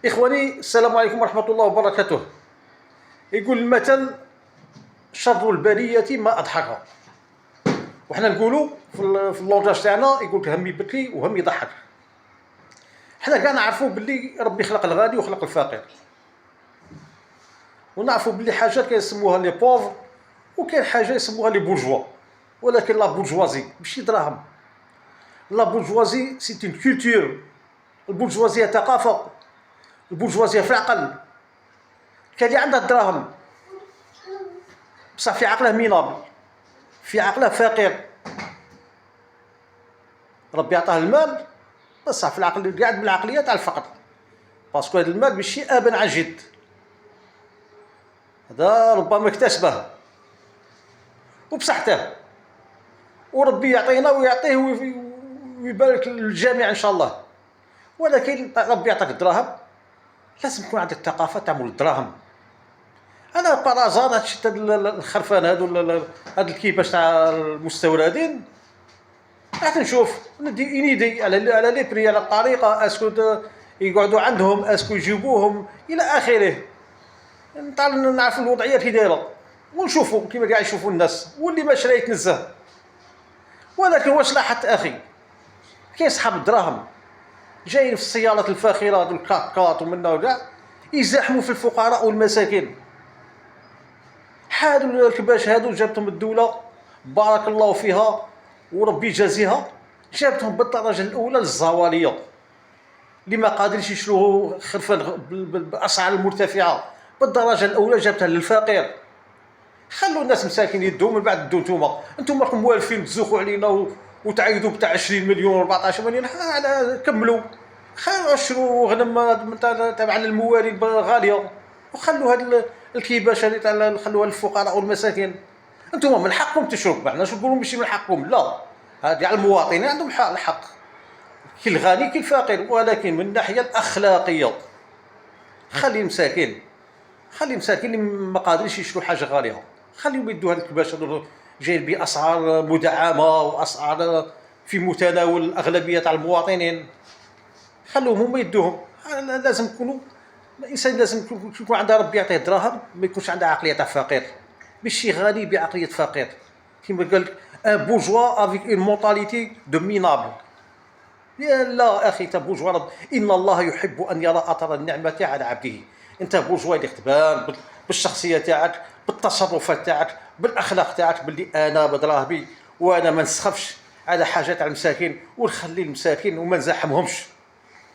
إخواني السلام عليكم ورحمة الله وبركاته. يقول المثل شر البلية ما أضحكها، وحنا نقولوا في اللونجاج تاعنا يقول لك هم يبكي وهم يضحك. حنا كاع نعرفوا باللي ربي خلق الغني وخلق الفقير، ونعرفوا باللي حاجات كيسموها لي بوفر وكاين حاجه يسموها لي بورجوا، ولكن لا بورجوازي ماشي دراهم. لا بورجوازي سي اون كولتور، البورجوازيه ثقافه، البورجوازيه في العقل. كاين اللي عنده الدراهم بصح في عقله مينابل، في عقله فقير. ربي عطاه المال بصح في العقل قاعد بالعقليه تاع الفقر، باسكو هذا المال ماشي ابا عن جد، هذا ربما اكتسبه وبصحته، وربي يعطينا ويعطيه ويبارك للجميع ان شاء الله. ولكن ربي يعطيك الدراهم لازم يكون عندك ثقافه تعمل الدراهم. انا بارازار هادشي تاع الخرفان هاد الكيباش تاع المستوردين راح نشوف ندي على لي بري، على الطريقه اسكو يقعدوا عندهم، اسكو يجيبوهم الى اخره. نعرفوا الوضعيه كي دايره ونشوفوا كيما قاعد يشوفوا الناس، واللي ما شرا يتنزه. ولكن واش لاحظت اخي؟ كاين صحاب الدراهم جايين في السيارات الفاخره هذو الكات ومنا وكاع يزاحموا في الفقراء والمساكين. هادو الكباش هادو جابتهم الدوله بارك الله فيها وربي يجازيها، جابتهم بالدرجه الاولى للزواليه اللي ما قادرش يشروه خرفان بالاسعار المرتفعه. بالدرجه الاولى جابتها للفقير. خلوا الناس مساكين يدوا، من بعد دوا انتم راكم موالفين تزوخوا علينا وتعيدوا بتاع 20 مليون 14 مليون. على كملوا، خلوا شروا غنم تبع الموالين غاليه، وخلوا هاد الكيباش هذه تاع خلوها للفقراء والمساكين. انتم من حقكم تشربوا، معنا شو نقولوا ماشي من حقكم، لا، هذه على المواطنين عندهم الحق، كي الغني كي الفقير. ولكن من الناحيه الاخلاقيه خلي المساكين اللي ما قادرينش يشروا حاجه غاليه، خليهم يدوا هذا الكباش جايين باسعار مدعمه واسعار في متناول الاغلبيه تاع المواطنين. خلوهم هما يدوهم. لازم يكونوا الانسان لازم يكون عنده ربي يعطيه دراهم، ما يكونش عنده عقليه تاع فقير، ماشي غني بعقليه فقير. كيما قال لك ان بورجوا افيك اون مونتاليتي دو مينابل. لا اخي، انت بورجوا ان الله يحب ان يرى اثر النعمه على عبده. انت بورجوا اللي تبان بالشخصيه تاعك، بالتصرفات تاعك، بالاخلاق تاعك، باللي انا بدراهمي وانا ما نسخفش على حاجات على المساكين ونخلي المساكين وما نزاحمهمش.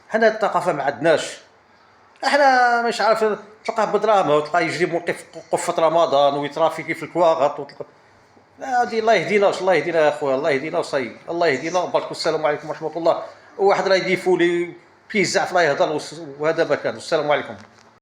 حنا الثقافه ما عندناش. احنا مش عارف تلقاه بدراهم وتلقاه يجري موقف قفه رمضان ويترافيكي في الكواغط هذه الله يهدينا، الله يهدينا يا خويا، الله يهدينا وصاي، الله يهدينا. بارك السلام عليكم ورحمه الله. وواحد راه يديفوا لي كيزعف لا يهضر وهذا ما كان. السلام عليكم.